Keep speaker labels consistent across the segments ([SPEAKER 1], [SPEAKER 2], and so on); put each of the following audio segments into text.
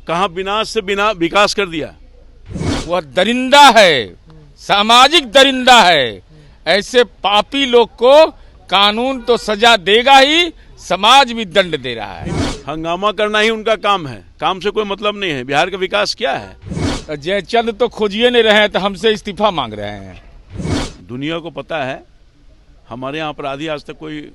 [SPEAKER 1] कहाँ विनाश से बिना विकास कर दिया।
[SPEAKER 2] वह दरिंदा है, सामाजिक दरिंदा है। ऐसे पापी लोग को कानून तो सजा देगा ही, समाज भी दंड दे रहा है।
[SPEAKER 1] हंगामा करना ही उनका काम है, काम से कोई मतलब नहीं है। बिहार का विकास क्या है?
[SPEAKER 2] जयचंद तो खोजिए नहीं रहे हैं तो हमसे इस्तीफा मांग रहे हैं।
[SPEAKER 1] दुनिया को पता है हमारे यहाँ अपराधी आज तक कोई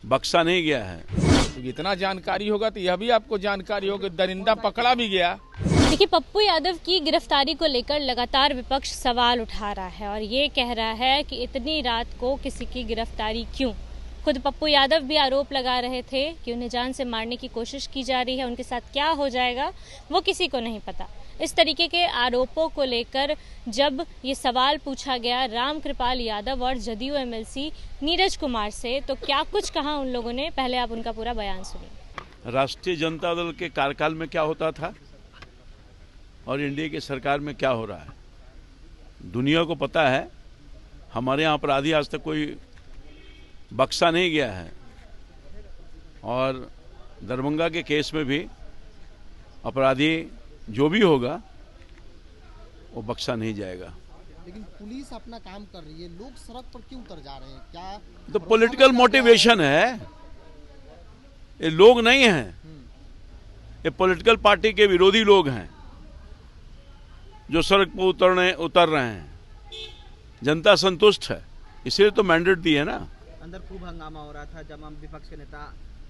[SPEAKER 1] बख्शा नहीं गया है।
[SPEAKER 2] तो इतना जानकारी होगा तो यह भी आपको जानकारी होगी, दरिंदा पकड़ा भी गया।
[SPEAKER 3] देखिए, पप्पू यादव की गिरफ्तारी को लेकर लगातार विपक्ष सवाल उठा रहा है और ये कह रहा है कि इतनी रात को किसी की गिरफ्तारी क्यों। खुद पप्पू यादव भी आरोप लगा रहे थे कि उन्हें जान से मारने की कोशिश की जा रही है, उनके साथ क्या हो जाएगा वो किसी को नहीं पता। इस तरीके के आरोपों को लेकर जब ये सवाल पूछा गया रामकृपाल यादव और जदयू एमएलसी नीरज कुमार से, तो क्या कुछ कहा उन लोगों ने, पहले आप उनका पूरा बयान सुनिए।
[SPEAKER 1] राष्ट्रीय जनता दल के कार्यकाल में क्या होता था और एनडीए की सरकार में क्या हो रहा है, दुनिया को पता है। हमारे यहाँ अपराधी आज तक कोई बख्शा नहीं गया है और दरभंगा के केस में भी अपराधी जो भी होगा वो बख्शा नहीं जाएगा।
[SPEAKER 4] लेकिन पुलिस अपना काम कर रही है, लोग सड़क पर क्यों उतर जा रहे हैं? क्या
[SPEAKER 1] तो पॉलिटिकल मोटिवेशन है, ये लोग नहीं हैं, ये पॉलिटिकल पार्टी के विरोधी लोग हैं जो सड़क पर उतर रहे हैं। जनता संतुष्ट है, इसलिए तो मैंडेट दी है ना।
[SPEAKER 5] अंदर खूब हंगामा हो रहा था जब हम विपक्ष के नेता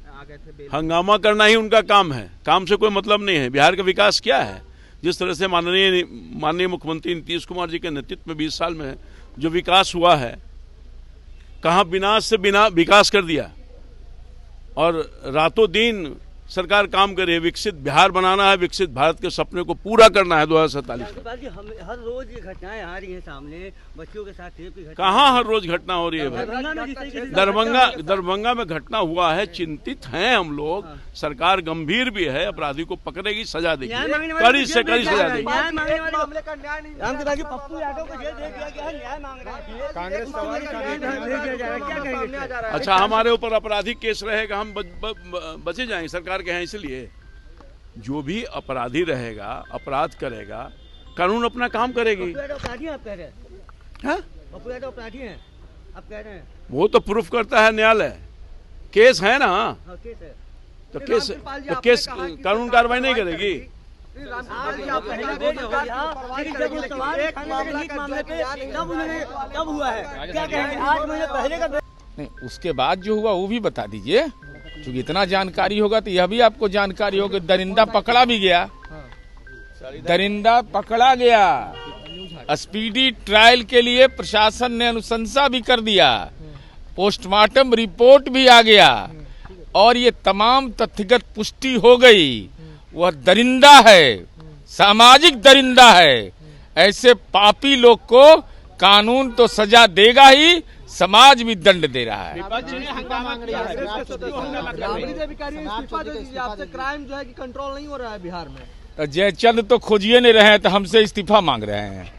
[SPEAKER 5] आ गए थे।
[SPEAKER 1] हंगामा करना ही उनका काम है, काम से कोई मतलब नहीं है। बिहार का विकास क्या है? जिस तरह से माननीय मुख्यमंत्री नीतीश कुमार जी के नेतृत्व में 20 साल में जो विकास हुआ है, कहाँ विनाश से बिना विकास कर दिया और रातों दिन सरकार काम कर रही है। विकसित बिहार बनाना है, विकसित भारत के सपने को पूरा करना है 2047 में।
[SPEAKER 5] हर रोज ये घटनाएं आ रही हैं सामने, बच्चियों के साथ रेप की घटना।
[SPEAKER 1] कहाँ हर रोज घटना हो रही है भाई? दरभंगा में घटना हुआ है, चिंतित हैं हम लोग। सरकार गंभीर भी है, अपराधी को पकड़ेगी, सजा देगी, कड़ी से कड़ी सजा देगी। अच्छा, हमारे ऊपर आपराधिक केस रहेगा, हम बचे जाएंगे। सरकार के हैं, इसलिए जो भी अपराधी रहेगा, अपराध करेगा, कानून अपना काम करेगी।
[SPEAKER 5] अपराधी आप कह रहे हैं?
[SPEAKER 1] हाँ?
[SPEAKER 5] अपराधी हैं आप कह रहे हैं?
[SPEAKER 1] वो तो प्रूफ करता है न्यायालय, केस है ना।
[SPEAKER 5] केस है
[SPEAKER 1] तो केस कानून कार्रवाई नहीं करेगी।
[SPEAKER 5] कब हुआ है, क्या कहेंगे? 8 महीने पहले का
[SPEAKER 2] नहीं, उसके बाद जो हुआ वो भी बता दीजिए, क्योंकि इतना जानकारी होगा तो यह भी आपको जानकारी होगी। दरिंदा पकड़ा भी गया, दरिंदा पकड़ा गया। स्पीडी ट्रायल के लिए प्रशासन ने अनुशंसा भी कर दिया, पोस्टमार्टम रिपोर्ट भी आ गया और ये तमाम तथ्यगत पुष्टि हो गई। वह दरिंदा है, सामाजिक दरिंदा है। ऐसे पापी लोग को कानून तो सजा देगा ही, समाज भी दंड दे रहा है।
[SPEAKER 5] क्राइम जो है कि कंट्रोल नहीं हो रहा है बिहार में।
[SPEAKER 2] जयचंद तो खोजिए नहीं रहे हैं तो हमसे इस्तीफा मांग रहे हैं।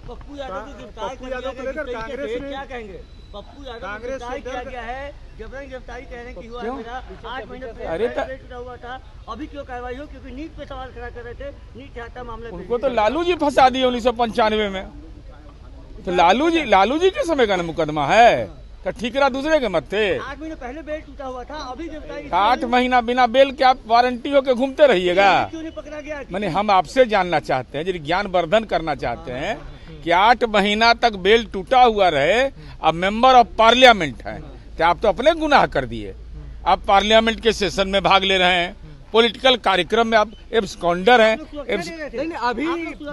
[SPEAKER 5] पप्पू यादव को लेकर कांग्रेस में क्या कहेंगे? पप्पू यादव गिरफ्तार किया गया है, जबरन गिरफ्तारी कह रहे हैं कि हुआ है मेरा 8 महीने पहले हुआ था, अभी क्यों कार्रवाई हो? क्योंकि नीट पे सवाल खड़ा कर रहे थे, नीट हत्या मामले।
[SPEAKER 2] उनको तो लालू जी फंसा दिए 1995 में। तो लालू जी के समय का मुकदमा है, तो ठीकरा दूसरे के मत थे।
[SPEAKER 5] 8 महीने पहले बेल टूटा हुआ था, अभी गिरफ्तारी।
[SPEAKER 2] 8 महीना बिना बेल के आप वारंटी होके घूमते रहिएगा?
[SPEAKER 5] क्यों नहीं पकड़ा गया?
[SPEAKER 2] मैंने हम आपसे जानना चाहते हैं, ज्ञान वर्धन करना चाहते हैं कि 8 महीना तक बेल टूटा हुआ रहे, अब मेंबर ऑफ पार्लियामेंट है, तो आप तो अपने गुनाह कर दिए। आप पार्लियामेंट के सेशन में भाग ले रहे हैं, पॉलिटिकल कार्यक्रम में आप एब्सकॉन्डर हैं।
[SPEAKER 5] अभी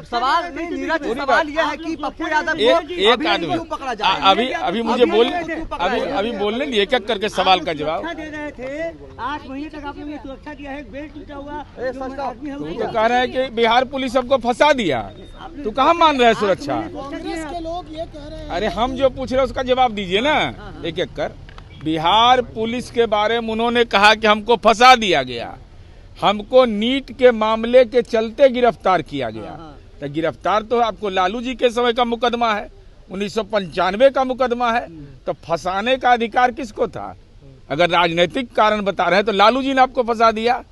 [SPEAKER 5] सवाल नहीं, नीरज सवाल यह है कि पप्पू यादव
[SPEAKER 2] एक आदमी अभी मुझे अभी बोलने लिए एक करके सवाल का जवाब
[SPEAKER 5] दे रहे थे। 8 महीने तक आपने सुरक्षा दिया है, बेल टूटा हुआ
[SPEAKER 2] तो कह रहे हैं कि बिहार पुलिस सबको फंसा दिया, तो कहाँ मान रहे हैं सुरक्षा?
[SPEAKER 4] कांग्रेस के लोग ये कह रहे हैं।
[SPEAKER 2] अरे हम जो पूछ रहे हैं उसका जवाब दीजिए ना, एक कर। बिहार पुलिस के बारे में उन्होंने कहा कि हमको फंसा दिया गया, हमको नीट के मामले के चलते गिरफ्तार किया गया। तो गिरफ्तार तो आपको लालू जी के समय का मुकदमा है, 1995 का मुकदमा है, तो फंसाने का अधिकार किसको था? अगर राजनीतिक कारण बता रहे हैं तो लालू जी ने आपको फंसा दिया।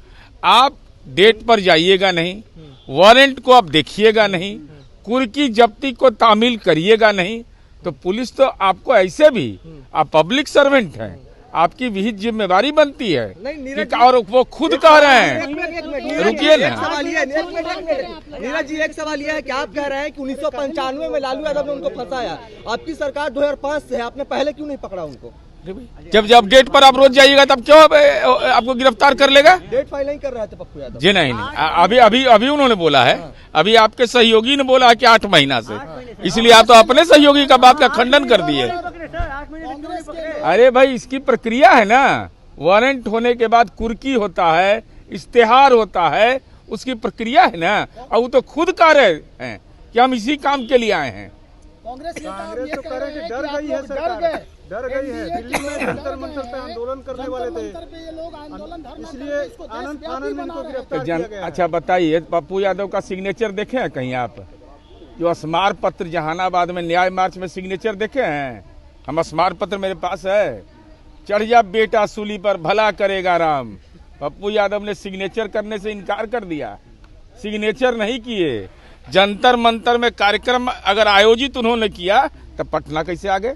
[SPEAKER 2] आप डेट पर जाइएगा नहीं, वारंट को आप देखिएगा नहीं, कुर्की जब्ती को तामील करिएगा नहीं, तो पुलिस तो आपको ऐसे भी, आप पब्लिक सर्वेंट हैं, आपकी विहित जिम्मेवारी बनती है कि, और वो खुद कह रहे हैं। रुकिए ना,
[SPEAKER 5] नीरज जी, एक सवाल यह है कि आप कह रहे हैं कि 1995 में लालू यादव ने उनको फंसाया, आपकी सरकार 2005 से है, आपने पहले क्यों नहीं पकड़ा उनको?
[SPEAKER 2] जब गेट पर आप रोज जाइएगा तब क्यों आपको गिरफ्तार कर लेगा?
[SPEAKER 5] डेट फाइल नहीं कर रहे थे पप्पू यादव
[SPEAKER 2] जी नहीं, अभी उन्होंने बोला है, अभी आपके सहयोगी ने बोला है कि 8 महीना से, इसलिए आप तो अपने सहयोगी का बात का खंडन कर दिए। अरे भाई, इसकी प्रक्रिया है ना, वारंट होने के बाद कुर्की होता है, इश्तेहार होता है, उसकी प्रक्रिया है ना, और वो तो खुद कह रहे हैं कि हम इसी काम के लिए आए हैं।
[SPEAKER 4] कांग्रेस
[SPEAKER 6] तो कह रहे हैं कि डर गई है सरकार, डर गई है। दिल्ली में जंतर मंतर पे आंदोलन करने वाले थे, इसलिए आनंद फानन में इनको गिरफ्तार किया गया है।
[SPEAKER 2] अच्छा बताइए, पप्पू यादव का सिग्नेचर देखे हैं कहीं आप? जो स्मार पत्र जहानाबाद में न्याय मार्च में सिग्नेचर देखे हैं? हम स्मार पत्र मेरे पास है, चढ़ जा बेटा सूली पर भला करेगा राम। पप्पू यादव ने सिग्नेचर करने से इनकार कर दिया, सिग्नेचर नहीं किए। जंतर मंतर में कार्यक्रम अगर आयोजित उन्होंने किया तब पटना कैसे आ गए?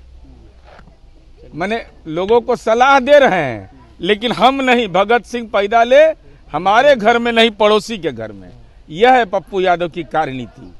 [SPEAKER 2] मैंने लोगों को सलाह दे रहे हैं, लेकिन हम नहीं, भगत सिंह पैदा ले हमारे घर में नहीं, पड़ोसी के घर में। यह है पप्पू यादव की कार्यनीति।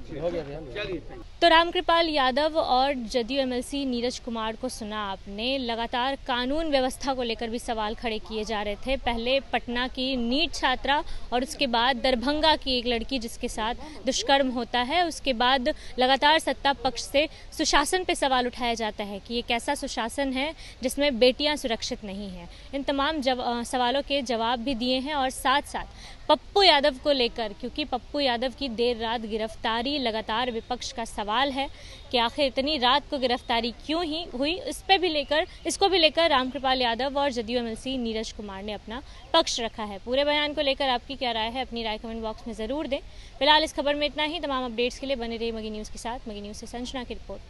[SPEAKER 3] तो रामकृपाल यादव और जदयू एमएलसी नीरज कुमार को सुना आपने। लगातार कानून व्यवस्था को लेकर भी सवाल खड़े किए जा रहे थे। पहले पटना की नीट छात्रा और उसके बाद दरभंगा की एक लड़की जिसके साथ दुष्कर्म होता है, उसके बाद लगातार सत्ता पक्ष से सुशासन पे सवाल उठाया जाता है कि ये कैसा सुशासन है जिसमें बेटियां सुरक्षित नहीं हैं। इन तमाम सवालों के जवाब भी दिए हैं, और साथ साथ पप्पू यादव को लेकर, क्योंकि पप्पू यादव की देर रात गिरफ्तारी लगातार विपक्ष का सवाल है कि आखिर इतनी रात को गिरफ्तारी क्यों ही हुई, इसको भी लेकर रामकृपाल यादव और जदयू एमएलसी नीरज कुमार ने अपना पक्ष रखा है। पूरे बयान को लेकर आपकी क्या राय है, अपनी राय कमेंट बॉक्स में जरूर दें। फिलहाल इस खबर में इतना ही। तमाम अपडेट्स के लिए बने रहिए मगी न्यूज़ के साथ। मगी न्यूज़ से संजना की रिपोर्ट।